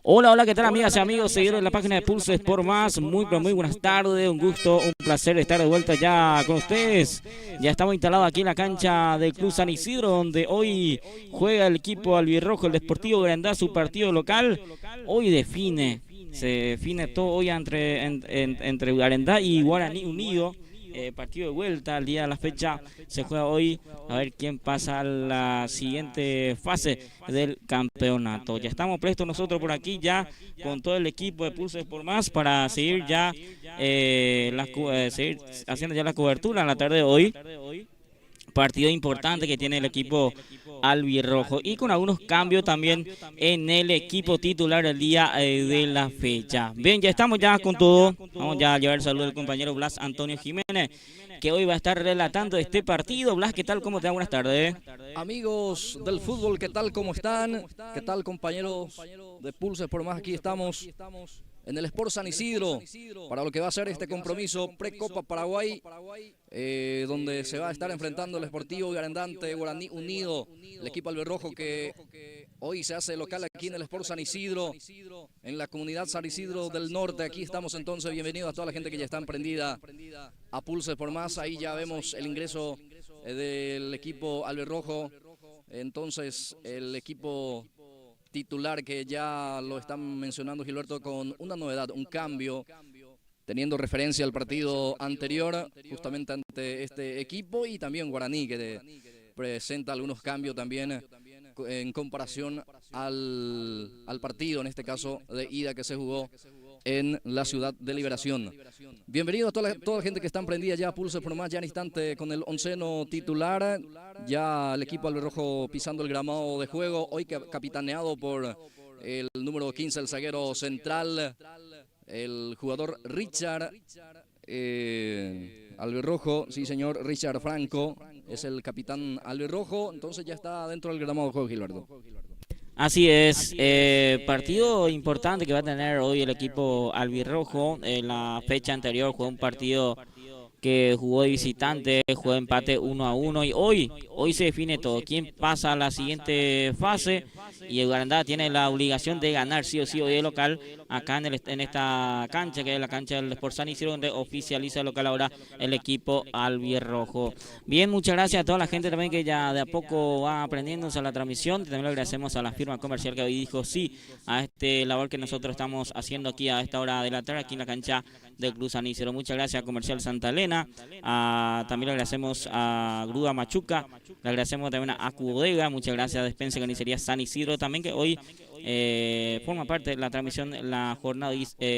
Hola, hola, ¿qué tal amigas y amigos? Seguidores de la página de Pulso Sport Más. Muy, pero muy buenas tardes. Un gusto, un placer estar de vuelta ya con ustedes. Ya estamos instalados aquí en la cancha del Club San Isidro, donde hoy juega el equipo albirrojo, el Deportivo Garandá, su partido local. Hoy se define todo hoy entre Garandá y Guaraní Unido. Partido de vuelta al día de la fecha se juega hoy, a ver quién pasa a la siguiente fase del campeonato. Ya estamos prestos nosotros por aquí ya con todo el equipo de Pulso por Más para seguir ya seguir haciendo ya la cobertura en la tarde de hoy. Partido importante que tiene el equipo albirrojo y con algunos cambios también en el equipo titular el día de la fecha. Bien, ya estamos ya con todo. Vamos ya a llevar el saludo del compañero Blas Antonio Jiménez, que hoy va a estar relatando este partido. Blas, ¿qué tal? ¿Cómo te va? Buenas tardes. Amigos del fútbol, ¿qué tal? ¿Cómo están? ¿Qué tal, compañeros de Pulso por Más? Aquí estamos en el Sport San Isidro para lo que va a ser este compromiso pre-Copa Paraguay, donde se va a estar enfrentando el Sportivo Garandante Guaraní Unido, el equipo albirrojo que hoy se hace local aquí en el Sport San Isidro, en la comunidad San Isidro del Norte. Aquí estamos entonces, bienvenidos a toda la gente que ya está emprendida a Pulso por Más. Ahí ya vemos el ingreso del equipo albirrojo. Entonces el equipo titular que ya lo están mencionando, Gilberto, con una novedad, un cambio, teniendo referencia al partido anterior justamente ante este equipo, y también Guaraní, que presenta algunos cambios también en comparación al partido, en este caso de ida, que se jugó en la ciudad de Liberación. Bienvenido a toda la gente que está emprendida ya a Pulso por Más, ya en instante con el onceno titular, ya el equipo albirrojo pisando el gramado de juego, hoy capitaneado por el número 15, el zaguero central, el jugador Richard albirrojo, sí señor, Richard Franco, es el capitán albirrojo. Entonces ya está dentro del gramado de juego, Gilberto. Así es, partido importante que va a tener hoy el equipo albirrojo. En la fecha anterior jugó un partido que jugó de visitante, jugó empate 1-1 y hoy se define todo. ¿Quién pasa a la siguiente fase? Y el Garandá tiene la obligación de ganar sí o sí hoy de local acá en esta cancha, que es la cancha del Sport San Isidro, donde oficializa el local ahora el equipo albirrojo. Bien, muchas gracias a toda la gente también que ya de a poco va aprendiéndose a la transmisión. También le agradecemos a la firma comercial que hoy dijo sí a este labor que nosotros estamos haciendo aquí a esta hora de la tarde, aquí en la cancha del Club San Isidro. Muchas gracias a Comercial Santa Elena, también le agradecemos a Grúa Machuca, le agradecemos también a Acu Bodega, muchas gracias a Despensa y Carnicería San Isidro también, que hoy forma parte de la transmisión de la jornada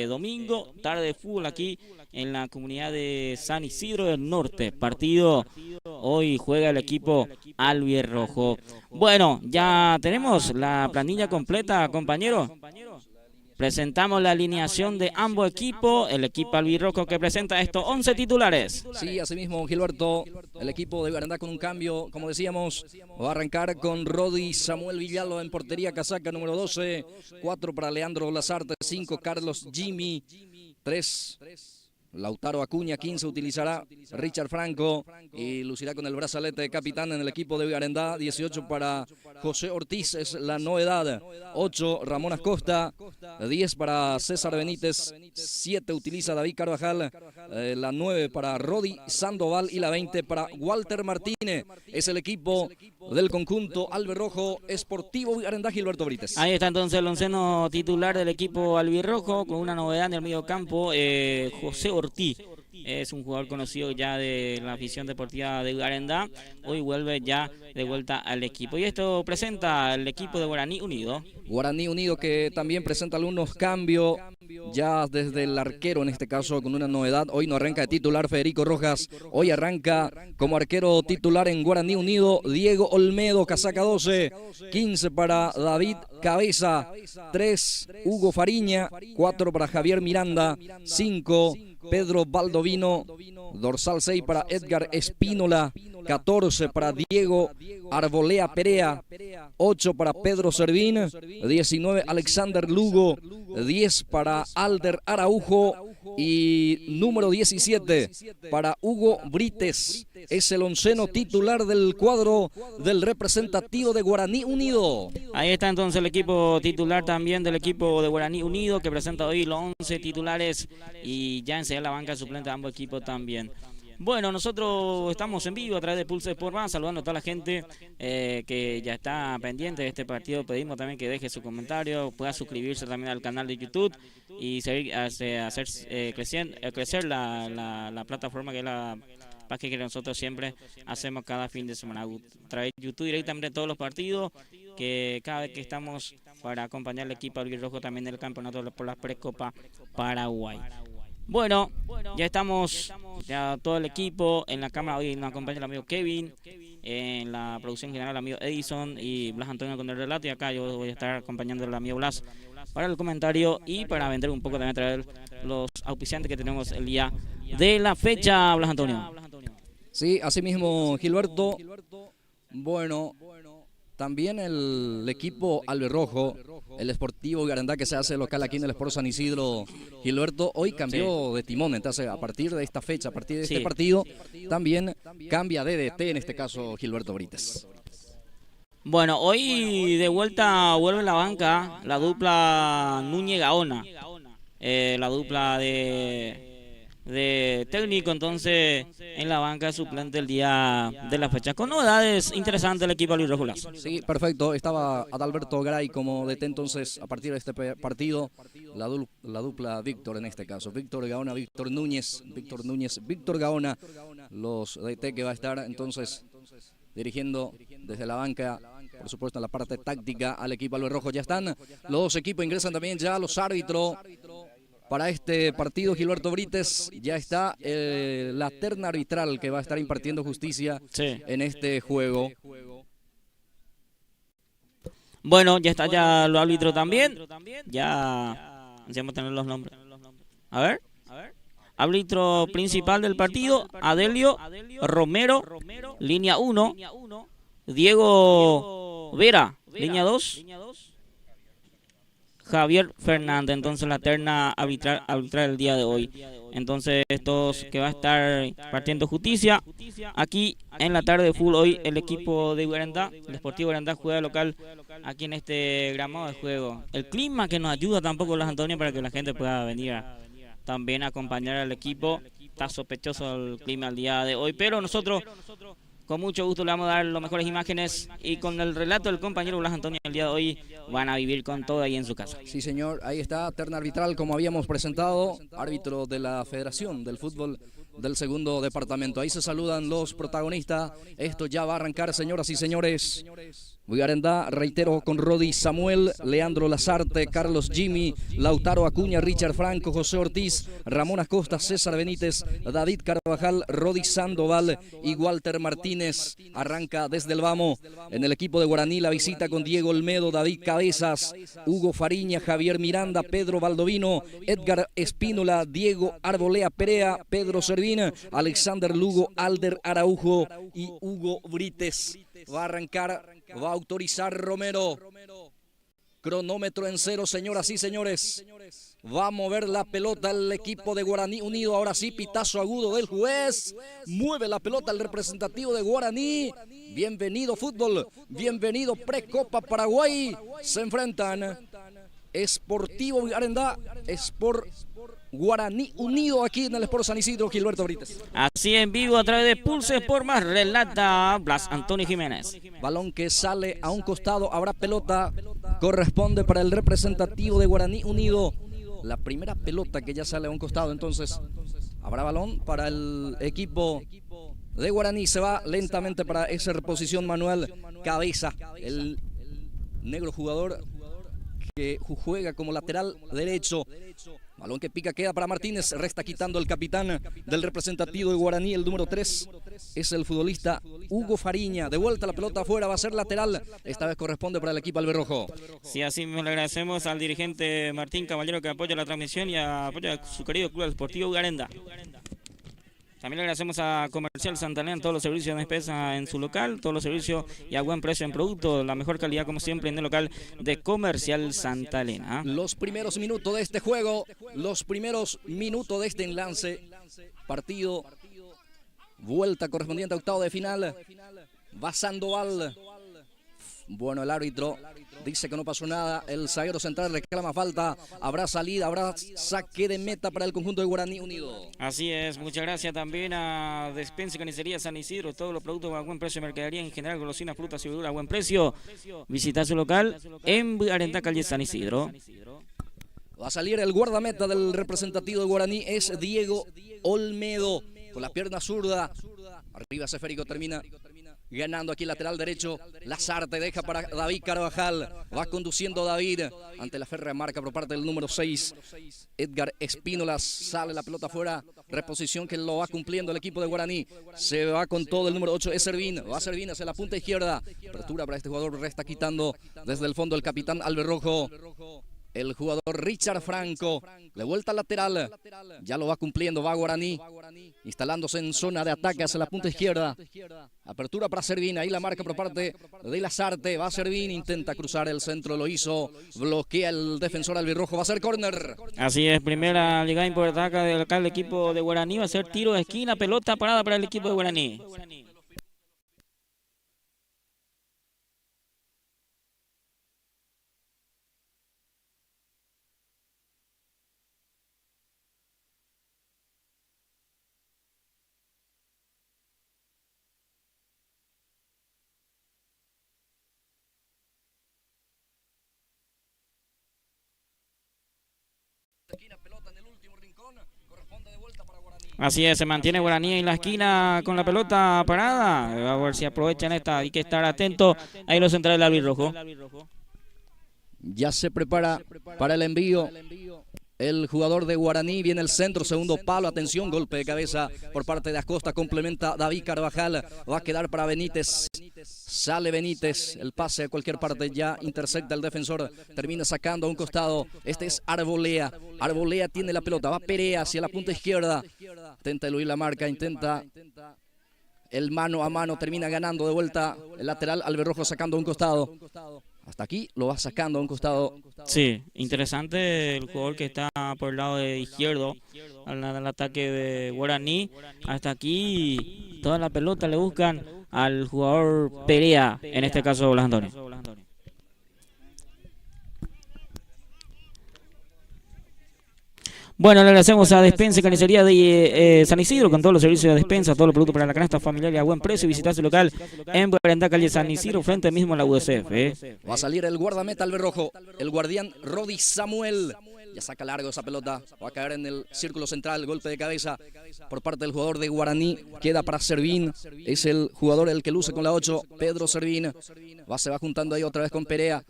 domingo, tarde de fútbol aquí en la comunidad de San Isidro del Norte. Partido, hoy juega el equipo albirrojo. Bueno, ya tenemos la planilla completa, compañero. Presentamos la alineación de ambos equipos, el equipo albirrojo que presenta estos 11 titulares. Sí, así mismo, Gilberto, el equipo de Garandá con un cambio, como decíamos, va a arrancar con Rodi Samuel Villalba en portería, casaca número 12, 4 para Leandro Lazarte, 5 Carlos Jimmy, 3 Lautaro Acuña, 15 utilizará Richard Franco y lucirá con el brazalete de capitán en el equipo de Garandá. 18 para José Ortiz, es la novedad. 8 Ramón Acosta, 10 para César Benítez, 7 utiliza David Carvajal, la 9 para Rodi Sandoval y la 20 para Walter Martínez. Es el equipo del conjunto albirrojo Sportivo Garandá, Gilberto Brites. Ahí está entonces el onceno titular del equipo albirrojo con una novedad en el medio campo, José Ortiz. Es un jugador conocido ya de la afición deportiva de Garandá. Hoy vuelve ya de vuelta al equipo. Y esto presenta el equipo de Guaraní Unido. Guaraní Unido que también presenta algunos cambios. Ya desde el arquero, en este caso, con una novedad. Hoy no arranca de titular Federico Rojas. Hoy arranca como arquero titular en Guaraní Unido Diego Olmedo, casaca 12. 15 para David Cabeza. 3 Hugo Fariña. 4 para Javier Miranda. 5 Pedro Baldovino, dorsal 6 para Edgar Espínola, 14 para Diego Arbolea Perea, 8 para Pedro Servín, 19 Alexander Lugo, 10 para Alder Araujo y número 17 para Hugo Brites. Es el onceno titular del cuadro del representativo de Guaraní Unido. Ahí está entonces el equipo titular también del equipo de Guaraní Unido, que presenta hoy los 11 titulares y ya enseguida la banca suplente de ambos equipos también. Bueno, nosotros estamos en vivo a través de Pulse Sport Más, saludando a toda la gente que ya está pendiente de este partido. Pedimos también que deje su comentario, pueda suscribirse también al canal de YouTube y seguir, hacer crecer la plataforma que es la página que nosotros siempre hacemos cada fin de semana. A través de YouTube directamente todos los partidos, que cada vez que estamos para acompañar al equipo albirrojo también del campeonato por la Precopa Paraguay. Bueno, ya estamos, ya todo el equipo en la cámara. Hoy nos acompaña el amigo Kevin, en la producción general el amigo Edison y Blas Antonio con el relato, y acá yo voy a estar acompañando al amigo Blas para el comentario y para vender un poco también a través de los auspiciantes que tenemos el día de la fecha. Blas Antonio. Sí, así mismo, Gilberto. Bueno, también el equipo albirrojo, el Sportivo Garandá, que se hace local aquí en el Sport San Isidro, Gilberto, hoy cambió de timón. Entonces, a partir de esta fecha, a partir de este partido, también cambia DDT, en este caso, Gilberto Brites. Bueno, hoy de vuelta vuelve la banca la dupla Núñez-Gaona, la dupla de técnico, entonces en la banca suplente el día de la fecha, con novedades interesantes el equipo albirrojo. Sí, perfecto, estaba Adalberto Gray como DT, entonces a partir de este partido la dupla Víctor, en este caso Víctor Gaona, Víctor Núñez, Víctor Gaona, los DT que va a estar entonces dirigiendo desde la banca, por supuesto en la parte táctica al equipo albirrojo. Ya están los dos equipos, ingresan también ya los árbitros para este partido. Gilberto Brites, ya está la terna arbitral que va a estar impartiendo justicia en este juego. Bueno, ya está ya los árbitros también. Ya vamos a tener los nombres. A ver. Árbitro principal del partido, Adelio Romero, línea 1. Diego Vera, línea 2. Javier Fernández, entonces la terna arbitral el día de hoy. Entonces estos que va a estar partiendo justicia aquí en la tarde de fútbol. Hoy el equipo de Garandá, el Sportivo Garandá, juega local aquí en este gramado de juego. El clima que nos ayuda tampoco, Blas Antonio, para que la gente pueda venir también a acompañar al equipo. Está sospechoso el clima el día de hoy, pero nosotros con mucho gusto le vamos a dar las mejores imágenes, y con el relato del compañero Blas Antonio el día de hoy van a vivir con todo ahí en su casa. Sí, señor, ahí está, terna arbitral como habíamos presentado, árbitro de la Federación del Fútbol del segundo departamento. Ahí se saludan los protagonistas. Esto ya va a arrancar, señoras y señores. Garandá, reitero, con Rodi Samuel, Leandro Lazarte, Carlos Jimmy, Lautaro Acuña, Richard Franco, José Ortiz, Ramón Acosta, César Benítez, David Carvajal, Rodi Sandoval y Walter Martínez. Arranca desde el Vamo. En el equipo de Guaraní la visita con Diego Olmedo, David Cabezas, Hugo Fariña, Javier Miranda, Pedro Baldovino, Edgar Espínola, Diego Arbolea Perea, Pedro Servín, Alexander Lugo, Alder Araujo y Hugo Brites. Va a arrancar, va a autorizar Romero. Cronómetro en 0, señoras y señores. Va a mover la pelota el equipo de Guaraní Unido. Ahora sí, pitazo agudo del juez. Mueve la pelota el representativo de Guaraní. Bienvenido fútbol, bienvenido Precopa Paraguay. Se enfrentan Sportivo Garandá, Sport Guaraní Unido, aquí en el Sport San Isidro. Gilberto Brites. Así en vivo a través de Pulse Sport Más, relata Blas Antonio Jiménez. Balón que sale a un costado, habrá pelota, corresponde para el representativo de Guaraní Unido. La primera pelota que ya sale a un costado, entonces habrá balón para el equipo de Guaraní. Se va lentamente para esa reposición Manuel Cabeza, el negro jugador que juega como lateral derecho. Balón que pica, queda para Martínez, resta quitando el capitán del representativo de Guaraní, el número 3, es el futbolista Hugo Fariña. De vuelta la pelota afuera, va a ser lateral, esta vez corresponde para el equipo albirrojo. Sí, así mismo le agradecemos al dirigente Martín Caballero, que apoya la transmisión y apoya a su querido club Sportivo Garandá. También le agradecemos a Comercial Santa Elena todos los servicios de despensa en su local, todos los servicios y a buen precio en producto, la mejor calidad como siempre en el local de Comercial Santa Elena. Los primeros minutos de este juego, los primeros minutos de este enlace, partido, vuelta correspondiente a octavo de final, va Sandoval. Bueno, el árbitro dice que no pasó nada, el zaguero central reclama falta, habrá salida, habrá saque de meta para el conjunto de Guaraní Unido. Así es, muchas gracias también a Despensa y Carnicería San Isidro, todos los productos a buen precio de mercadería en general, golosinas, frutas y verduras a buen precio. Visita su local en Arenda, calle San Isidro. Va a salir el guardameta del representativo de Guaraní, es Diego Olmedo, con la pierna zurda, arriba Seférico termina ganando aquí el lateral derecho. Lazarte deja para David Carvajal. Va conduciendo David ante la férrea marca por parte del número 6. Edgar Espínola, sale la pelota afuera. Reposición que lo va cumpliendo el equipo de Guaraní. Se va con todo el número 8. Es Servín. Va Servín hacia la punta izquierda. Apertura para este jugador. Resta quitando desde el fondo el capitán Alberrojo. El jugador Richard Franco, de vuelta lateral, ya lo va cumpliendo, va Guaraní, instalándose en zona de ataque hacia la punta izquierda. Apertura para Servín, ahí la marca por parte de Lazarte, va Servín, intenta cruzar el centro, lo hizo, bloquea el defensor albirrojo, va a ser córner. Así es, primera llegada importante del local del equipo de Guaraní, va a ser tiro de esquina, pelota parada para el equipo de Guaraní. Así es, se mantiene Guaraní en la esquina con la pelota parada. A ver si aprovechan esta, hay que estar atento. Ahí los centrales del albirrojo. Ya se prepara para el envío. El jugador de Guaraní, viene el centro, segundo palo, atención, golpe de cabeza por parte de Acosta, complementa David Carvajal, va a quedar para Benítez, sale Benítez, el pase a cualquier parte, ya intercepta el defensor, termina sacando a un costado, este es Arbolea, Arbolea tiene la pelota, va Perea hacia la punta izquierda, intenta eludir la marca, intenta el mano a mano, termina ganando de vuelta el lateral, Alberrojo sacando a un costado. Hasta aquí lo va sacando a un costado. Sí, interesante el jugador que está por el lado de izquierdo al ataque de Guaraní. Hasta aquí toda la pelota le buscan al jugador Perea, en este caso Blas Antonio. Bueno, le agradecemos a Despensa y Carnicería de San Isidro con todos los servicios de despensa, todos los productos para la canasta familiar y a buen precio. Visitar su local en Arenda, calle San Isidro, frente mismo a la USF. Va a salir el guardameta Alberrojo, el guardián Rodi Samuel. Ya saca largo esa pelota, va a caer en el círculo central, golpe de cabeza por parte del jugador de Guaraní, queda para Servín, es el jugador el que luce con la 8, Pedro Servín, se va juntando ahí otra vez con Perea,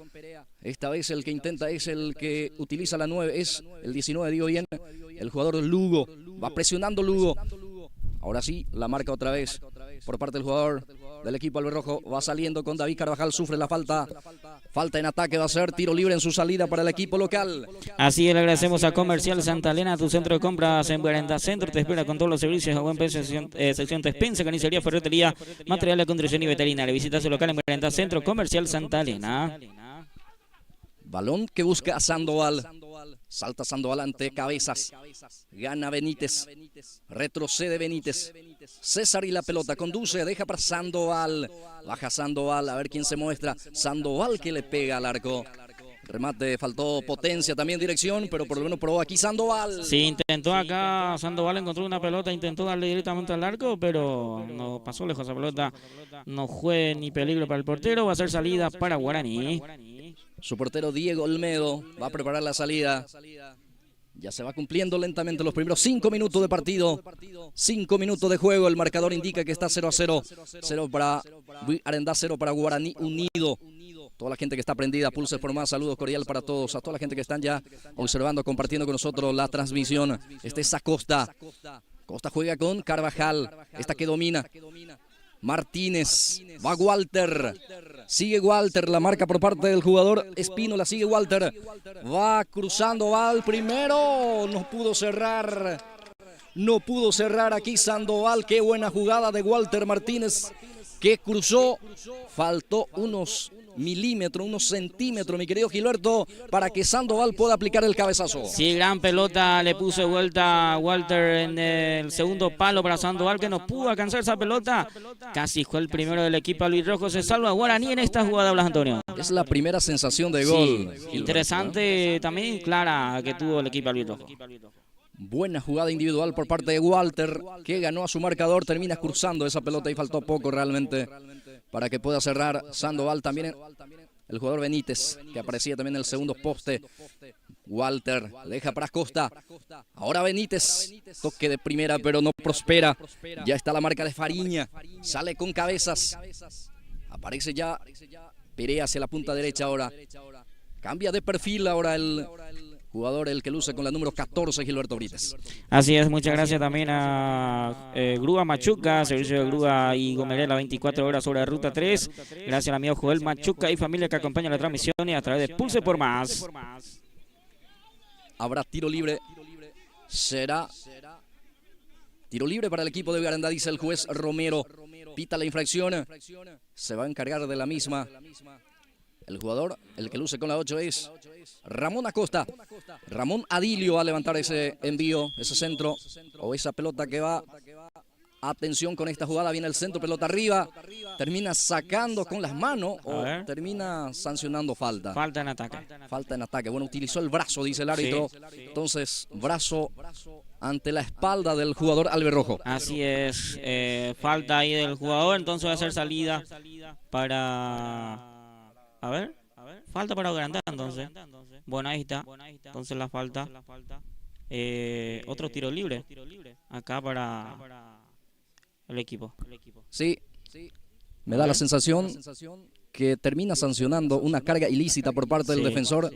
esta vez el que intenta es el que utiliza la 9, es el 19, digo bien, el jugador Lugo, va presionando Lugo, ahora sí, la marca otra vez por parte del jugador del equipo albirrojo, va saliendo con David Carvajal, sufre la falta en ataque, va a ser tiro libre en su salida para el equipo local. Así es, le agradecemos a Comercial Santa Elena, tu centro de compras en Arenda Centro, te espera con todos los servicios a buen precio, sección despensa, carnicería, ferretería, material de construcción y veterinaria. Visita su local en Arenda Centro, Comercial Santa Elena. Balón que busca a Sandoval. Salta Sandoval ante Cabezas. Gana Benítez. Retrocede Benítez. César y la pelota. Conduce, deja para Sandoval. Baja Sandoval, a ver quién se muestra. Sandoval que le pega al arco. Remate, faltó potencia, también dirección, pero por lo menos probó aquí Sandoval. Sí, intentó acá, Sandoval encontró una pelota, intentó darle directamente al arco, pero no pasó lejos esa pelota. No fue ni peligro para el portero, va a ser salida para Guaraní. Su portero Diego Olmedo va a preparar la salida. Ya se va cumpliendo lentamente los primeros 5 minutos de partido. 5 minutos de juego. El marcador indica que está 0-0. 0 para Arenda, 0 para Guaraní Unido. Toda la gente que está prendida, Pulses por Más, saludos cordial para todos. A toda la gente que están ya observando, compartiendo con nosotros la transmisión. Este es Acosta. Costa juega con Carvajal. Esta que domina. Martínez, va Walter, sigue Walter, la marca por parte del jugador Espínola, sigue Walter, va cruzando, va al primero, no pudo cerrar No pudo cerrar aquí Sandoval. Qué buena jugada de Walter Martínez, que cruzó. Faltó unos milímetros, unos centímetros, mi querido Gilberto, para que Sandoval pueda aplicar el cabezazo. Sí, gran pelota le puso de vuelta Walter en el segundo palo para Sandoval, que no pudo alcanzar esa pelota. Casi fue el primero del equipo albirrojo. Se salva Guaraní en esta jugada, Blas Antonio. Es la primera sensación de gol. Sí, interesante, también clara que tuvo el equipo albirrojo. Buena jugada individual por parte de Walter, que ganó a su marcador. Termina cruzando esa pelota y faltó poco realmente para que pueda cerrar Sandoval. También el jugador Benítez, que aparecía también en el segundo poste. Walter deja para Acosta. Ahora Benítez, toque de primera pero no prospera. Ya está la marca de Fariña, sale con cabezas. Aparece ya Perea hacia la punta derecha ahora. Cambia de perfil ahora el jugador, el que luce con la número 14, Gilberto Brites. Así es, muchas gracias también a Grúa Machuca, servicio de Grúa y Gomelera 24 horas sobre Ruta 3. Gracias al amigo Joel Machuca y familia que acompaña la transmisión y a través de Pulse por Más. Habrá tiro libre. Será tiro libre para el equipo de Vigarandá, dice el juez Romero. Pita la infracción. Se va a encargar de la misma. El jugador, el que luce con la 8 es Ramón Acosta. Ramón Adilio va a levantar ese envío, ese centro o esa pelota que va. Atención con esta jugada, viene el centro, pelota arriba. Termina sacando con las manos o termina sancionando falta. Falta en ataque. Falta en ataque. Bueno, utilizó el brazo, dice el árbitro. Entonces, brazo ante la espalda del jugador albirrojo. Así es, falta ahí del jugador, entonces va a ser salida para... A ver, falta para Vigarandá entonces. Bueno, ahí está. Entonces la falta. Otro tiro libre. Acá para el equipo. Sí, me da la sensación que termina sancionando una carga ilícita por parte del defensor,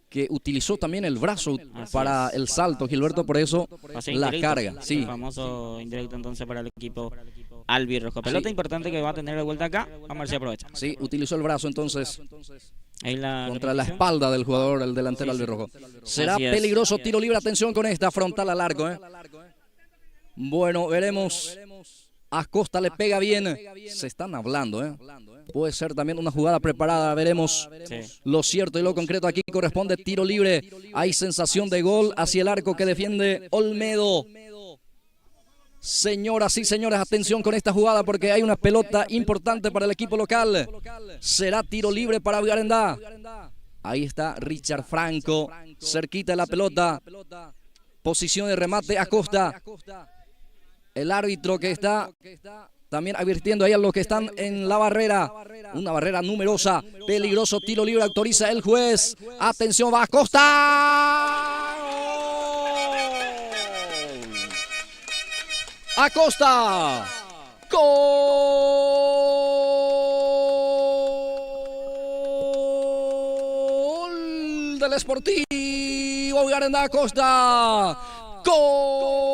que utilizó también el brazo para el salto, Gilberto, por eso la carga. Sí. El famoso indirecto entonces para el equipo albirrojo. Pelota importante que va a tener de vuelta acá. Vamos a ver si aprovecha. Sí, utilizó el brazo entonces ahí contra la espalda del jugador, el delantero albirrojo. Será peligroso, tiro libre, atención con esta, frontal al arco. Bueno, veremos. Acosta le pega bien. Se están hablando, Puede ser también una jugada preparada, veremos. Lo cierto y lo concreto aquí corresponde tiro libre. Hay sensación de gol hacia el arco que defiende Olmedo. Señoras y señores, atención con esta jugada porque hay una pelota importante para el equipo local. Será tiro libre para Vigarandá. Ahí está Richard Franco, cerquita de la pelota. Posición de remate, Acosta. El árbitro que está también advirtiendo ahí a los que están en la barrera. Una barrera numerosa. Peligroso tiro libre, autoriza el juez. Atención, va Acosta. Acosta. Gol del Sportivo Vigarandá. Acosta. Gol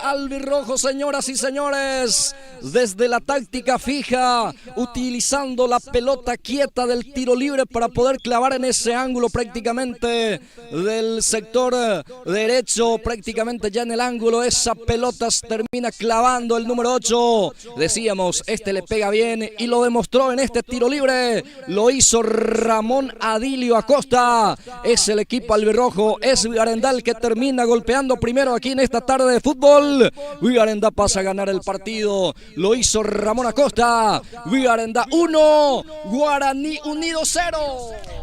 albirrojo, señoras y señores. Desde la táctica fija, utilizando la pelota quieta del tiro libre para poder clavar en ese ángulo prácticamente del sector derecho, prácticamente ya en el ángulo. Esa pelota termina clavando el número 8. Decíamos, este le pega bien y lo demostró en este tiro libre. Lo hizo Ramón Adilio Acosta. Es el equipo albirrojo, es Vigarandá el que termina golpeando primero aquí en esta tarde de fútbol. Vigarandá pasa a ganar el partido. Lo hizo Ramón Acosta. Vigarandá 1, Guaraní Unido 0.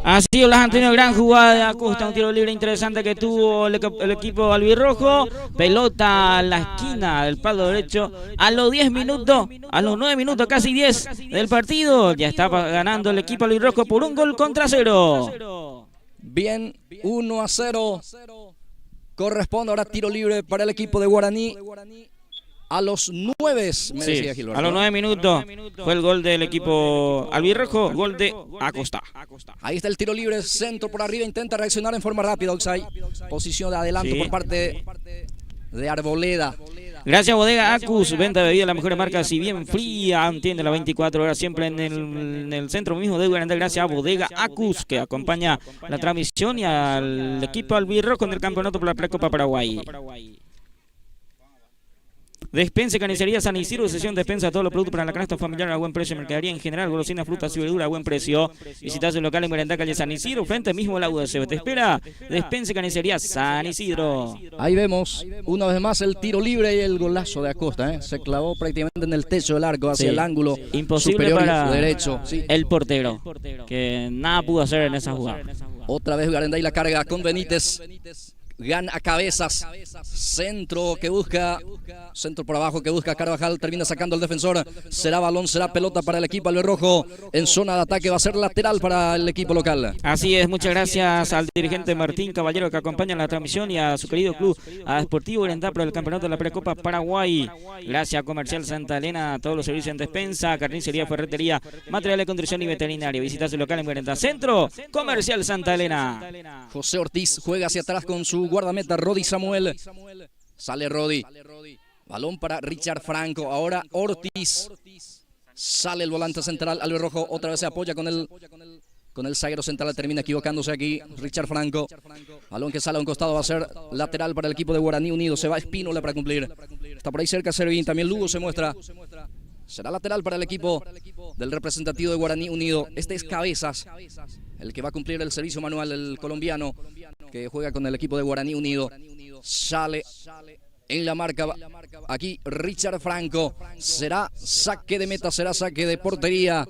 Así Blas Antonio, gran jugada de Acosta, un tiro libre interesante que tuvo el equipo albirrojo. Pelota a la esquina del palo derecho a los 10 minutos, a los 9 minutos, casi 10 del partido. Ya está ganando el equipo albirrojo por 1-0. Bien, 1-0. Corresponde ahora tiro libre para el equipo de Guaraní. A los 9, me decía Gilberto. A los 9 minutos fue el gol del equipo albirrojo, gol de Acosta. Ahí está el tiro libre, centro por arriba, intenta reaccionar en forma rápida, Oxay. Posición de adelanto por parte de Arboleda. Gracias Bodega Acus, venta de bebida, las mejores marcas y bien fría, entiende las 24 horas siempre en el centro mismo de Guarandá. Gracias a Bodega Acus que acompaña la transmisión y al equipo albirrojo en el campeonato por la Precopa Paraguay. Despensa y Carnicería San Isidro, sesión despensa, todos los productos para la canasta familiar a buen precio, mercadería en general, golosinas, frutas y verduras a buen precio. Visita su local en Guarandá, calle San Isidro, frente mismo a la UDC. Te espera Despensa y Carnicería San Isidro. Ahí vemos una vez más el tiro libre y el golazo de Acosta, ¿eh? Se clavó prácticamente en el techo del arco hacia el ángulo imposible superior para derecho. El portero, que nada pudo hacer en esa jugada. Otra vez Guarandá y la carga con Benítez. Gana a cabezas, centro que busca, centro por abajo que busca Carvajal, termina sacando al defensor, será balón, será pelota para el equipo albirrojo, en zona de ataque va a ser lateral para el equipo local. Así es, muchas gracias al dirigente Martín Caballero que acompaña la transmisión y a su querido club, a Deportivo Guarandá por el campeonato de la Precopa Paraguay. Gracias a Comercial Santa Elena, a todos los servicios en despensa, carnicería, ferretería, material de construcción y veterinaria. Visita su local en Guarandá Centro, Comercial Santa Elena. José Ortiz juega hacia atrás con su guardameta Rodi Samuel. Sale Rodi. Balón para Richard Franco. Ahora Ortiz. Sale el volante central. Albirrojo otra vez se apoya con el zaguero central. Termina equivocándose aquí Richard Franco. Balón que sale a un costado. Va a ser lateral para el equipo de Guaraní Unido. Se va Espínola para cumplir. Está por ahí cerca Servín. También Lugo se muestra. Será lateral para el equipo del representativo de Guaraní Unido. Este es Cabezas, el que va a cumplir el servicio manual, el colombiano que juega con el equipo de Guaraní Unido. Sale en la marca aquí Richard Franco. Será saque de meta, será saque de portería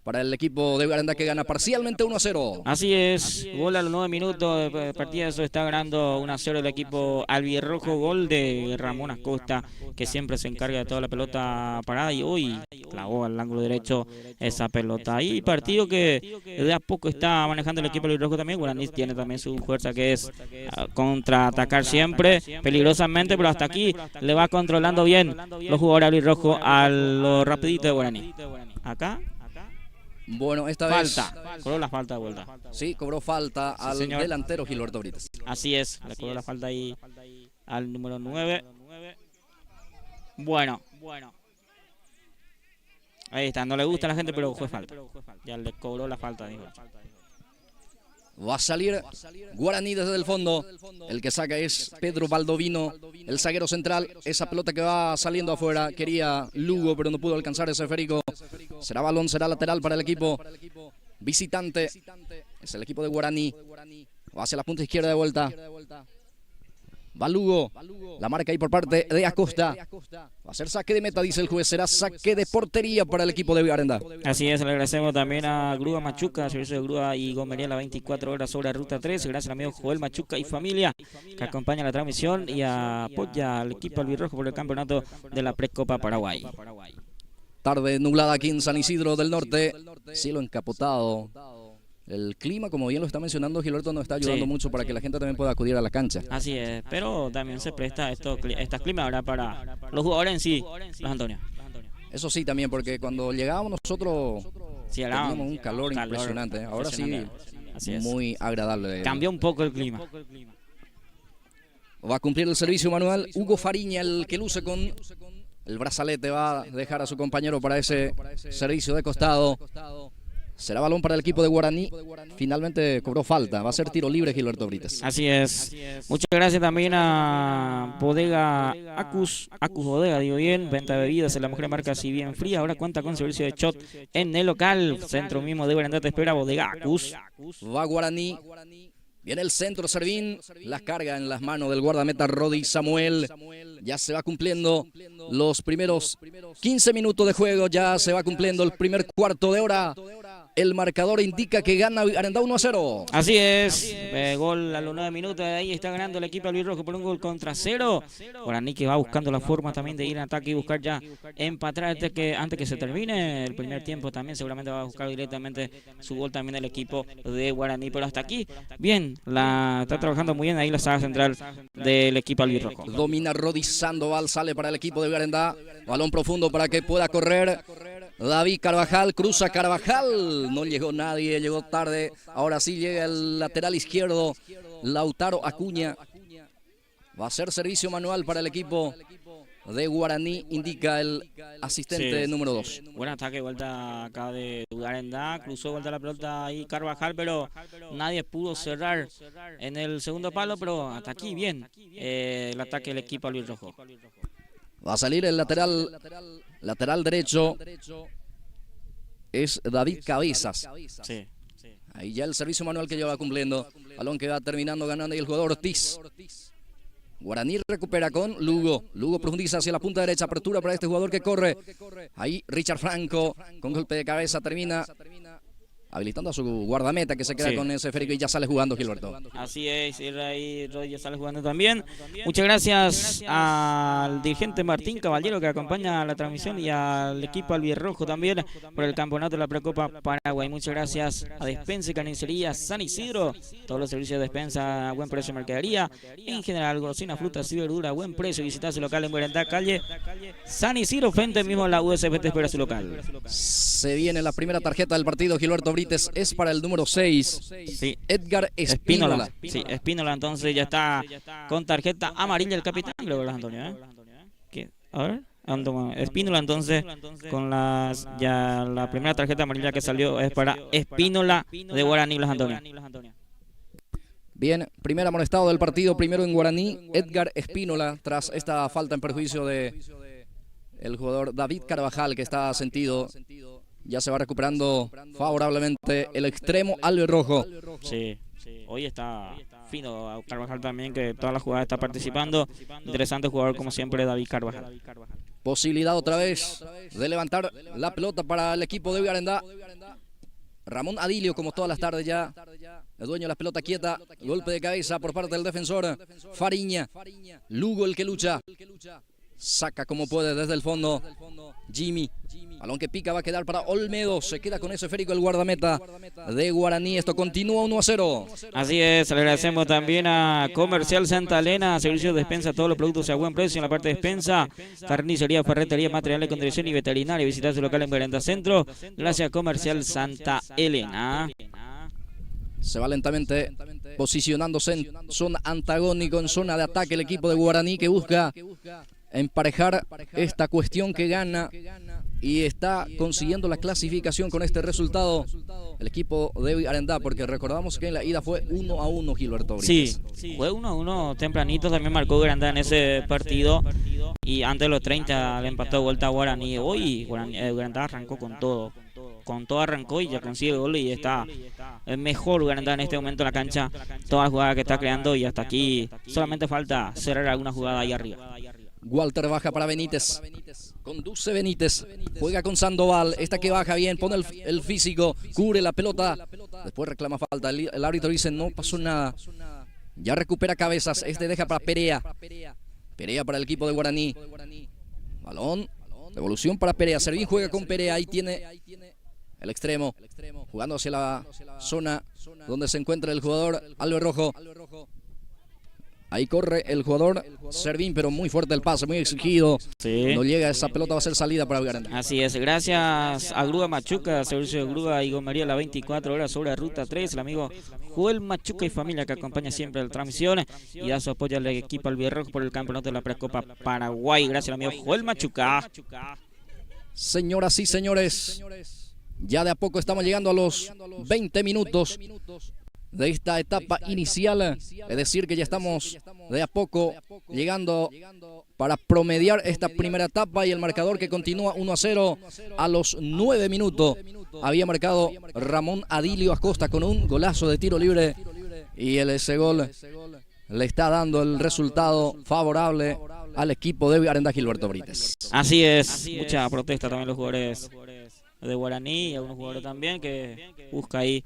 para el equipo de Guarandá que gana parcialmente 1-0. Así es, gol a los 9 minutos de partida, eso está ganando 1-0 el equipo albirrojo, gol de Ramón Acosta, que siempre se encarga de toda la pelota parada y hoy clavó al ángulo derecho esa pelota. Y partido que de a poco está manejando el equipo albirrojo también. Guaraní tiene también su fuerza que es contraatacar siempre, peligrosamente, pero hasta aquí le va controlando bien los jugadores albirrojos a lo rapidito de Guaraní. Acá. Bueno, esta vez cobró la falta de vuelta. Sí, cobró falta al delantero Gilberto Brites. Así es, le cobró la falta ahí al número 9. Bueno. Ahí está, no le gusta a la gente, pero fue falta. Ya le cobró la falta, dijo. Va a salir Guaraní desde el fondo. El que saca es Pedro Baldovino, el zaguero central. Esa pelota que va saliendo afuera. Quería Lugo, pero no pudo alcanzar ese esférico. Será balón, será lateral para el equipo visitante. Es el equipo de Guaraní. Va hacia la punta izquierda de vuelta. Va Lugo. La marca ahí por parte de Acosta. Va a ser saque de meta, dice el juez. Será saque de portería para el equipo de Guarandá. Así es, le agradecemos también a Grúa Machuca, servicio de grúa y gomería las 24 horas sobre Ruta 3. Gracias al amigo Joel Machuca y familia que acompaña la transmisión y apoya al equipo albirrojo por el campeonato de la Precopa Paraguay. Tarde nublada aquí en San Isidro del Norte. Cielo encapotado. El clima, como bien lo está mencionando Gilberto, nos está ayudando mucho para que la gente también pueda acudir a la cancha. Así es, pero también se presta estas climas ahora para los jugadores en sí, los Antonio. Eso sí también, porque cuando llegábamos nosotros teníamos un calor impresionante. Ahora sí, muy agradable. Cambió un poco el clima. Va a cumplir el servicio manual Hugo Fariña, el que luce con el brazalete. Va a dejar a su compañero para ese servicio de costado. Será balón para el equipo de Guaraní. Finalmente cobró falta. Va a ser tiro libre Gilberto Brites. Así es. Muchas gracias también a Bodega Acus Bodega, digo bien. Venta de bebidas en la mejor marca, si bien fría. Ahora cuenta con servicio de shot en el local. Centro mismo de Guarandá te espera Bodega Acus. Va Guaraní. Viene el centro, Servín. La carga en las manos del guardameta Rodi Samuel. Ya se va cumpliendo los primeros 15 minutos de juego. Ya se va cumpliendo el primer cuarto de hora. El marcador indica que gana Guarandá 1-0. Así es. Gol a los 9 minutos. Ahí está ganando el equipo albirrojo por un gol contra 0. Guaraní que va buscando la forma también de ir en ataque y buscar ya empatar antes que se termine el primer tiempo. También seguramente va a buscar directamente su gol también el equipo de Guaraní. Pero hasta aquí, bien, está trabajando muy bien ahí la saga central del equipo albirrojo. Domina Rodi Sandoval, sale para el equipo de Guarandá. Balón profundo para que pueda correr David Carvajal, cruza Carvajal, no llegó nadie, llegó tarde. Ahora sí llega el lateral izquierdo, Lautaro Acuña. Va a ser servicio manual para el equipo de Guaraní, indica el asistente número 2. Buen ataque, vuelta acá de Garandá, cruzó vuelta la pelota ahí Carvajal, pero nadie pudo cerrar en el segundo palo, pero hasta aquí bien el ataque del equipo albirrojo. Va a salir el lateral derecho, es David Cabezas. Sí. Ahí ya el servicio manual que lleva cumpliendo, balón que va terminando ganando y el jugador Ortiz. Guaraní recupera con Lugo. Lugo profundiza hacia la punta derecha. Apertura para este jugador que corre. Ahí Richard Franco con golpe de cabeza termina habilitando a su guardameta que se queda con ese esférico y ya sale jugando Gilberto. Así es, y ahí Roy ya sale jugando también. Muchas gracias al dirigente Martín Caballero que acompaña la transmisión y al equipo albirrojo también por el campeonato de la Precopa Paraguay. Muchas gracias a Despensa y Carnicería San Isidro, todos los servicios de despensa a buen precio de mercadería, en general golosinas, frutas y verduras a buen precio. Visita su local en Guarentá, calle San Isidro, frente mismo a la USP, te espera su local. Se viene la primera tarjeta del partido, Gilberto Brites, es para el número 6, sí. Edgar Espínola. Sí, Espínola entonces ya está con tarjeta amarilla el capitán, creo, Antonio, ¿Qué? A ver, Espínola entonces con ya la primera tarjeta amarilla que salió es para Espínola de Guaraní, Antonio. Bien, primer amonestado del partido, primero en Guaraní, Edgar Espínola, tras esta falta en perjuicio de el jugador David Carvajal, que está sentido. Ya se va recuperando favorablemente el extremo albirrojo. Sí, hoy está fino Carvajal también, que todas las jugadas está participando. Interesante jugador como siempre David Carvajal. Posibilidad otra vez de levantar la pelota para el equipo de Garandá. Ramón Adilio, como todas las tardes ya, el dueño de la pelota quieta. Golpe de cabeza por parte del defensor Fariña. Lugo el que lucha. Saca como puede desde el fondo Jimmy. Balón que pica va a quedar para Olmedo. Se queda con ese esférico el guardameta de Guaraní. Esto continúa 1-0. Así es, le agradecemos también a Comercial Santa Elena, servicio de despensa, todos los productos a buen precio en la parte de despensa, carnicería, ferretería, material de condición y veterinaria. Visitar su local en Guarentá Centro. Gracias a Comercial Santa Elena. Se va lentamente posicionándose en zona antagónico, en zona de ataque el equipo de Guaraní, que busca emparejar esta cuestión, que gana y está consiguiendo la clasificación con este resultado el equipo de Arendá, porque recordamos que en la ida fue 1-1, Gilberto Brites. Sí, fue 1-1 tempranito, también marcó Arendá en ese partido y antes de los 30 le empató vuelta a Guaraní. Hoy Arendá arrancó con todo arrancó y ya consigue el gol y está mejor Arendá en este momento en la cancha, toda la jugada que está creando, y hasta aquí solamente falta cerrar alguna jugada ahí arriba. Walter baja para Benítez, conduce Benítez, juega con Sandoval, esta que baja bien, pone el físico, cubre la pelota, después reclama falta, el árbitro dice no pasó nada, ya recupera Cabezas, este deja para Perea para el equipo de Guaraní, balón, devolución para Perea, Servín juega con Perea, ahí tiene el extremo, jugando hacia la zona donde se encuentra el jugador albirrojo. Ahí corre el jugador Servín, pero muy fuerte el pase, muy exigido. Sí. No llega, esa pelota va a ser salida para Garandá. Así es, gracias a Grúa Machuca, servicio de grúa y gomería las 24 horas sobre Ruta 3. El amigo Joel Machuca y familia, que acompaña siempre la transmisión y da su apoyo al equipo albirrojo por el campeonato de la Precopa Paraguay. Gracias al amigo Joel Machuca. Señoras y señores, ya de a poco estamos llegando a los 20 minutos de esta etapa inicial, es decir que ya estamos de a poco llegando para promediar esta primera etapa, y el marcador que continúa 1-0 a los 9 minutos. Había marcado Ramón Adilio Acosta con un golazo de tiro libre, y ese gol le está dando el resultado favorable al equipo de Arendá, Gilberto Brites. Así es, mucha protesta también los jugadores de Guaraní y algunos jugadores también que busca ahí.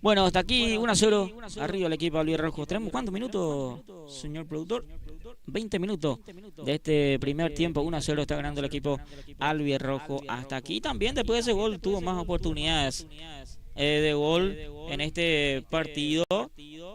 Bueno, hasta aquí 1-0 arriba el equipo albirrojo. ¿Tenemos cuántos minutos, señor productor? 20 minutos de este primer tiempo. 1-0 está ganando el equipo albirrojo. Hasta aquí también, después de ese gol, tuvo más oportunidades de gol en este partido,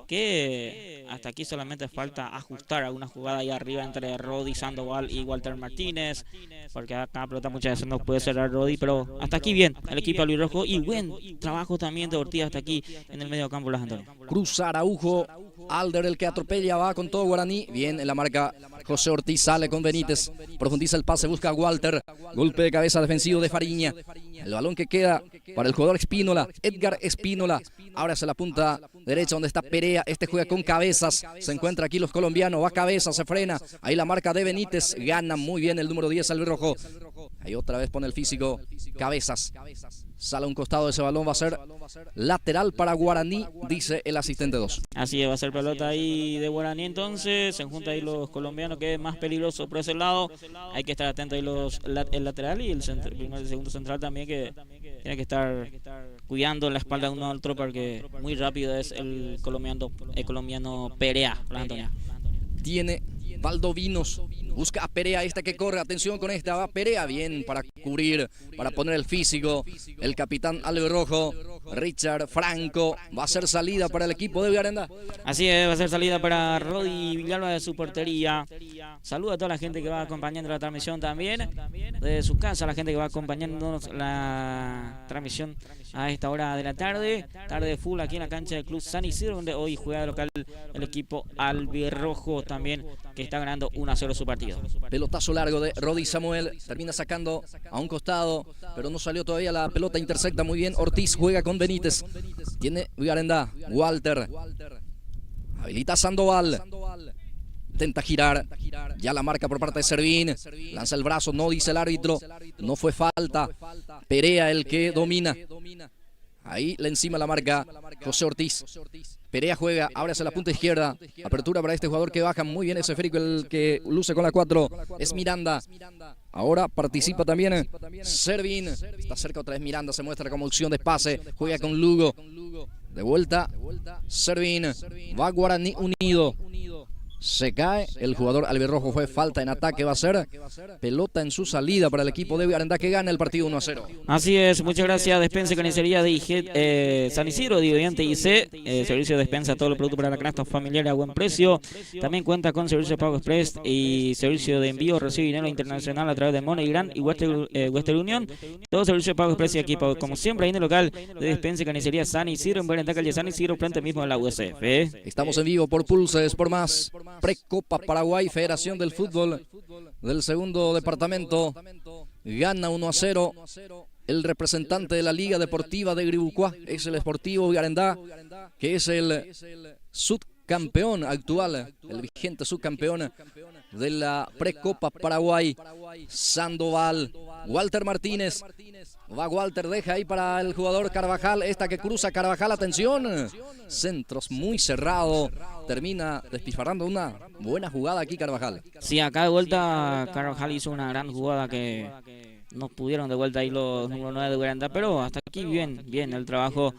que hasta aquí solamente falta ajustar alguna jugada ahí arriba entre Rodi, Sandoval y Walter Martínez, porque acá la pelota muchas veces no puede cerrar Rodi, pero hasta aquí bien el equipo albirrojo, y buen trabajo también de Ortiz hasta aquí en el medio campo, Antonio. Cruza Araujo Alder el que atropella, va con todo Guaraní. Bien en la marca José Ortiz, sale con Benítez. Profundiza el pase, busca a Walter. Golpe de cabeza defensivo de Fariña. El balón que queda para el jugador Espínola, Edgar Espínola. Ahora hacia la punta derecha donde está Perea. Este juega con Cabezas. Se encuentra aquí los colombianos. Va Cabezas, se frena. Ahí la marca de Benítez. Gana muy bien el número 10 albirrojo. Ahí otra vez pone el físico Cabezas. Sale a un costado de ese balón. Va a ser lateral para Guaraní, dice el asistente 2. Así es, va a ser pelota ahí de Guaraní entonces. Se junta ahí los colombianos, que es más peligroso por ese lado. Hay que estar atento ahí el lateral y el primer y segundo central también, que tiene que estar cuidando la espalda de uno al otro, porque muy rápido es el colombiano Perea. Antonio. Tiene Valdovinos, busca a Perea, esta que corre, atención con esta, va Perea, bien para cubrir, para poner el físico, el capitán albirrojo, Richard Franco, va a ser salida para el equipo de Villarenda. Así es, va a ser salida para Rodi Villalba de su portería. Saluda a toda la gente que va acompañando la transmisión también, de su casa, la gente que va acompañando la transmisión a esta hora de la tarde de full aquí en la cancha del Club San Isidro, donde hoy juega de local el equipo albirrojo también, que está ganando 1-0 su partido. Pelotazo largo de Rodi Samuel, termina sacando a un costado, pero no salió todavía la pelota, intercepta muy bien Ortiz, juega con Benítez, tiene Villarenda, Walter, habilita a Sandoval, intenta girar, ya la marca por parte de Servín, lanza el brazo, no dice el árbitro, no fue falta, Perea el que domina. Ahí le encima la marca José Ortiz. Perea juega, abre hacia la punta izquierda. Apertura para este jugador que baja muy bien ese esférico, el que luce con la 4. Es Miranda. Ahora participa también Servín. Está cerca otra vez Miranda, se muestra como opción de pase. Juega con Lugo. De vuelta Servín. Va Guaraní unido. Se cae el jugador albirrojo, fue falta en ataque, va a ser pelota en su salida para el equipo de Villarenda, que gana el partido 1-0. Así es, muchas gracias. Despensa y Carnicería de IG, San Isidro, Dividiente IC, servicio de despensa a todos los productos para la canasta familiar a buen precio. También cuenta con servicio de pago express y servicio de envío, recibe dinero internacional a través de MoneyGram y Western Union. Todo servicio de pago express y equipo, como siempre, ahí en el local de Despensa y Carnicería San Isidro, en Villarenda, calle San Isidro, frente mismo a la USF. Estamos en vivo por Pulses, por más. Precopa Paraguay, Federación del Fútbol del segundo departamento, gana 1-0 el representante de la Liga Deportiva de Gribucuá, es el Sportivo Villarenda, que es el subcampeón actual, el vigente subcampeón de la Precopa Paraguay. Sandoval, Walter Martínez, va Walter, deja ahí para el jugador Carvajal, esta que cruza Carvajal, atención, centros muy cerrado, termina despilfarrando una buena jugada aquí Carvajal. Sí, acá de vuelta Carvajal hizo una gran jugada que no pudieron de vuelta ahí los número 9 de Villarenda, pero hasta aquí bien el trabajo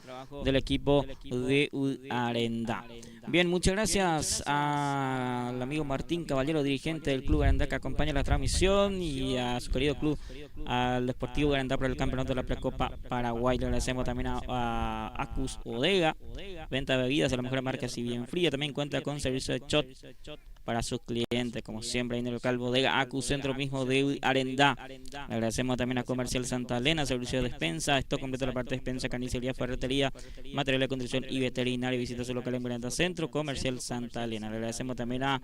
del equipo de Villarenda. Bien, muchas gracias al amigo Martín Caballero, dirigente del Club Villarenda, que acompaña la transmisión, y a su querido club, al Deportivo Villarenda, por el campeonato de la Precopa Paraguay. Le agradecemos también a Acus Bodega, venta de bebidas a la mejor marca y bien fría. También cuenta con servicio de shot para sus clientes, como siempre, ahí en el local Bodega Acus, centro mismo de Villarenda. Le agradecemos también a Comercial Santa Elena, servicio de despensa, esto completo la parte de despensa, carnicería, ferretería, material de construcción y veterinaria. Visita su local en Villarenda Centro, Comercial Santa Elena. Le agradecemos también a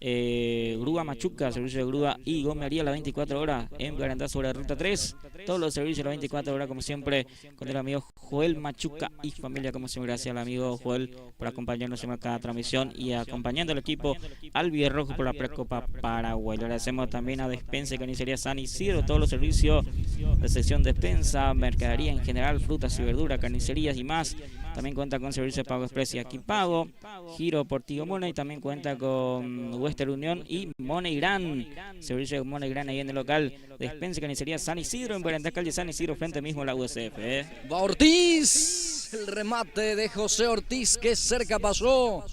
Grúa Machuca, servicio de grúa y gomería las 24 horas en Villarenda sobre la ruta 3. Todos los servicios las 24 horas, como siempre, con el amigo Joel Machuca y familia, como siempre. Gracias al amigo Joel por acompañarnos en cada transmisión y acompañando al equipo albirrojo por la Precopa Paraguay. Le agradecemos también a Despensa y Carnicería San Isidro, todos los servicios de sección despensa, mercadería en general, frutas y verduras, carnicerías y más. También cuenta con servicio de pago express y aquí pago, Giro Portigo Money, también cuenta con Western Union y MoneyGram, servicio de MoneyGram ahí en el local Despensa y Carnicería San Isidro, en Villarenda, calle San Isidro, frente mismo a la USF. Va Ortiz, el remate de José Ortiz, que cerca pasó.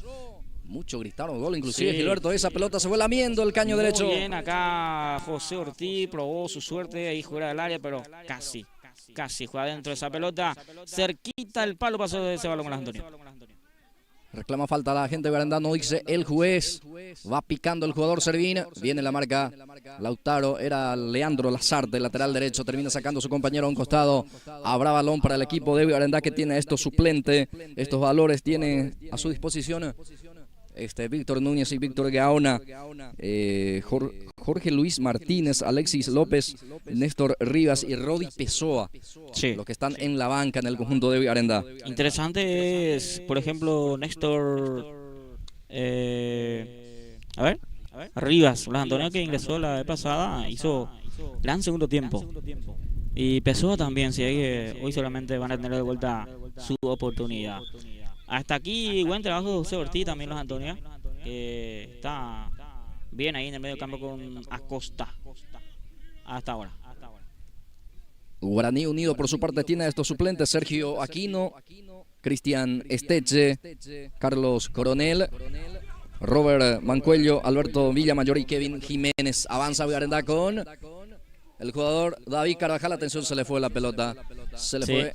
Mucho gritaron gol, inclusive sí, Gilberto, esa pelota se fue lamiendo el caño derecho. Muy bien, acá José Ortiz probó su suerte ahí fuera del área, pero casi juega dentro de esa pelota, cerquita el palo pasó de ese balón con Antonio. Reclama falta la gente de Villarenda, no dice el juez, va picando el jugador Servín, viene la marca Lautaro, era Leandro Lazarte, lateral derecho, termina sacando a su compañero a un costado. Habrá balón para el equipo de Villarenda, que tiene esto suplente, estos valores tiene a su disposición Víctor Núñez y Víctor Gaona, Jorge Luis Martínez, Alexis López, Néstor Rivas y Rodi Pessoa, Sí. los que están en la banca en el conjunto de Vigarendá. Interesante es, por ejemplo, Néstor a ver, Rivas, Blas Antonio, que ingresó la vez pasada, hizo gran segundo tiempo. Y Pessoa también, si hay que hoy solamente van a tener de vuelta su oportunidad. Hasta aquí, buen trabajo de José Ortiz también, Blas Antonio, que está bien ahí en el medio campo con Acosta hasta ahora. Guaraní Unido por su parte tiene a estos suplentes: Sergio Aquino, Cristian Esteche, Carlos Coronel, Robert Mancuello, Alberto Villamayor y Kevin Jiménez. Avanza Vigarendá con el jugador David Carvajal. Atención, se le fue la pelota. Se le fue.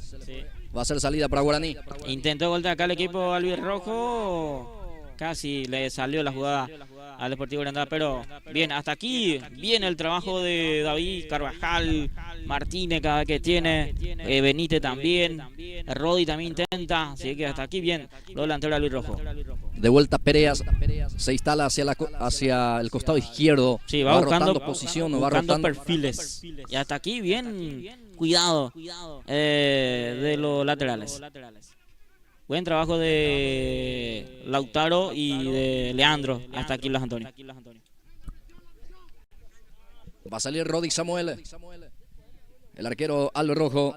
Va a ser salida para Guaraní. Intentó voltear acá el equipo albirrojo. Casi le salió la jugada al Deportivo Vigarendá, pero bien, hasta aquí viene el trabajo de David Carvajal, Martínez cada vez que tiene, Benítez también, Rodi también intenta, así que hasta aquí bien lo delantero albirrojo. De vuelta Pereas, se instala hacia el costado izquierdo. Sí, va buscando posición, buscando va rotando perfiles. Y hasta aquí bien cuidado de los laterales. Buen trabajo de Lautaro y de Leandro. Hasta aquí Blas Antonio. Va a salir Rodi Samuel, el arquero albirrojo.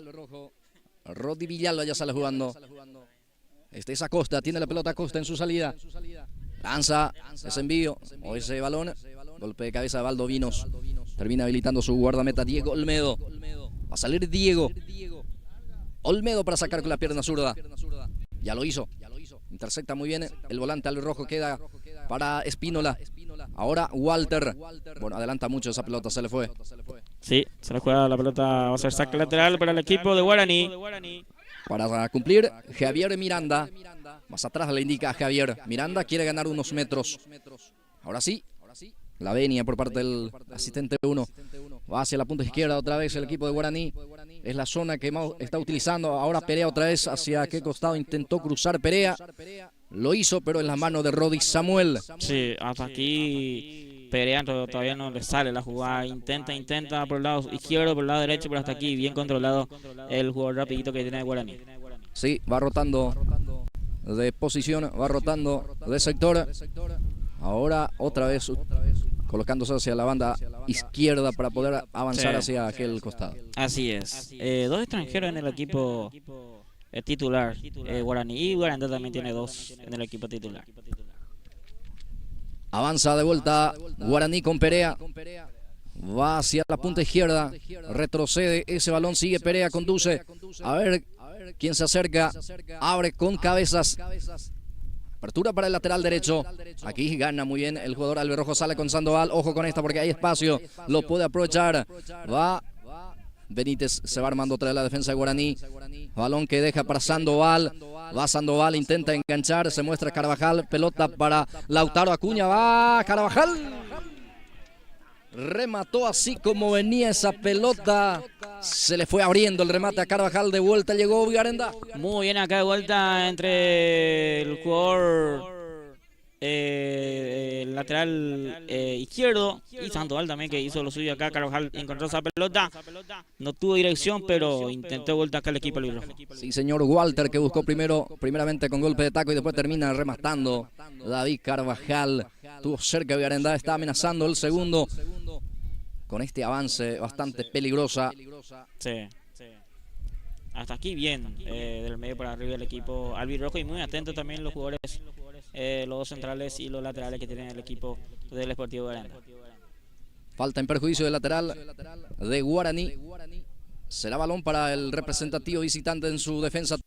Rodi Villalba ya sale jugando. Este es Acosta, tiene la pelota Acosta en su salida. Lanza ese envío o ese balón. Golpe de cabeza de Valdo Vinos. Termina habilitando su guardameta Diego Olmedo. Va a salir Diego Olmedo para sacar con la pierna zurda. Ya lo hizo. Intercepta muy bien el volante albirrojo. Queda para Espínola. Ahora Walter. Bueno, adelanta mucho esa pelota, se le fue. Sí, se le juega la pelota. Va a ser saque lateral para el equipo de Guaraní. Para cumplir, Javier Miranda. Más atrás le indica a Javier. Miranda quiere ganar unos metros. Ahora sí. La venia por parte del asistente 1. Va hacia la punta izquierda otra vez el equipo de Guaraní. Es la zona que está utilizando. Ahora Perea otra vez hacia qué costado. Intentó cruzar Perea. Lo hizo, pero en las manos de Rodi Samuel. Sí, hasta aquí Perea todavía no le sale la jugada. Intenta por el lado izquierdo, por el lado derecho, pero hasta aquí bien controlado el jugador rapidito que tiene Guaraní. Sí, va rotando de posición, va rotando de sector. Ahora otra vez colocándose hacia la banda izquierda para poder avanzar hacia aquel costado. Así es. Dos extranjeros en el equipo titular, Guaraní, y Vigarendá también tiene dos en el equipo titular. Avanza de vuelta Guaraní con Perea. Va hacia la punta izquierda. Retrocede ese balón. Sigue Perea, conduce. A ver quién se acerca. Abre con cabezas. Apertura para el lateral derecho. Aquí gana muy bien el jugador albirrojo. Sale con Sandoval. Ojo con esta porque hay espacio. Lo puede aprovechar. Va Benítez. Se va armando otra vez la defensa de Guaraní. Balón que deja para Sandoval. Va Sandoval. Intenta enganchar. Se muestra Carvajal. Pelota para Lautaro Acuña. Va Carvajal. Remató así como venía esa pelota. Se le fue abriendo el remate a Carvajal. De vuelta llegó Vigarendá. Muy bien acá de vuelta entre el jugador lateral izquierdo y Sandoval también, que hizo lo suyo acá. Carvajal encontró esa pelota. No tuvo dirección, pero intentó vuelta acá el equipo albirrojo. Sí, señor. Walter, que buscó primeramente con golpe de taco y después termina rematando. David Carvajal tuvo cerca de Vigarendá. Está amenazando el segundo con este avance bastante peligrosa. Sí. Hasta aquí bien, del medio para arriba el equipo albirrojo, y muy atento también los jugadores, los dos centrales y los laterales que tienen el equipo del Sportivo Vigarendá. Falta en perjuicio del lateral de Guaraní. Será balón para el representativo visitante en su defensa